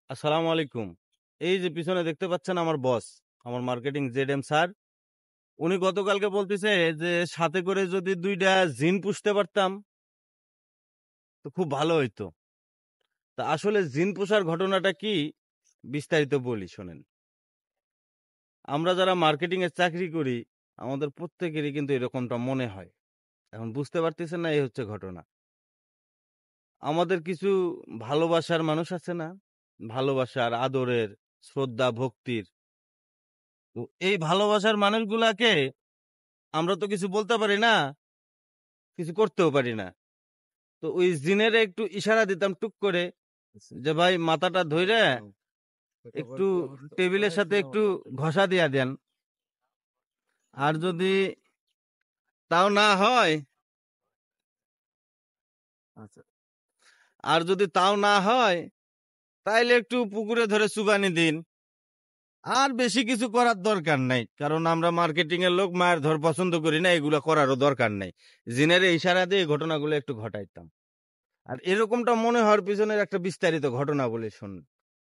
আসসালামু আলাইকুম। এই যে পিছনে দেখতে পাচ্ছেন আমার বস, আমার মার্কেটিং জেডএম স্যার। উনি গতকালকে বলতেছে যে সাথে করে যদি ২ টা জিন পুষতে পারতাম তো খুব ভালো হইতো। তা আসলে জিন পোষার ঘটনাটা কি বিস্তারিত বলি শোনেন। আমরা যারা মার্কেটিং এর চাকরি করি আমাদের প্রত্যেকেরই কিন্তু এরকমটা মনে হয়। এখন বুঝতে পারতেছেন না, এই হচ্ছে ঘটনা। আমাদের কিছু ভালোবাসার মানুষ আছে না? ভালোবাসার, আদরের, শ্রদ্ধা, ভক্তির। তো এই ভালোবাসার মানুষগুলাকে আমরা তো কিছু বলতে পারি না, কিছু করতেও পারি না। তো ওই জিনের একটু ইশারা দিতাম টুক করে যে ভাই মাথাটা ধইরা একটু টেবিলের সাথে একটু ঘষা দিয়া দেন। আর যদি তাও না হয়, আচ্ছা, আর যদি তাও না হয় তাইলে একটু পুকুরে ধরে চুবানি দিন। আর বেশি কিছু করার দরকার নাই, কারণ আমরা মার্কেটিং এর লোক, মায়ের ধর পছন্দ করি না, এগুলো করারও দরকার নাই। জিনের ইশারা দিয়ে এই ঘটনাগুলো একটু ঘটাইতাম। আর এরকমটা মনে হওয়ার পিছনের একটা বিস্তারিত ঘটনা বলে শুনুন।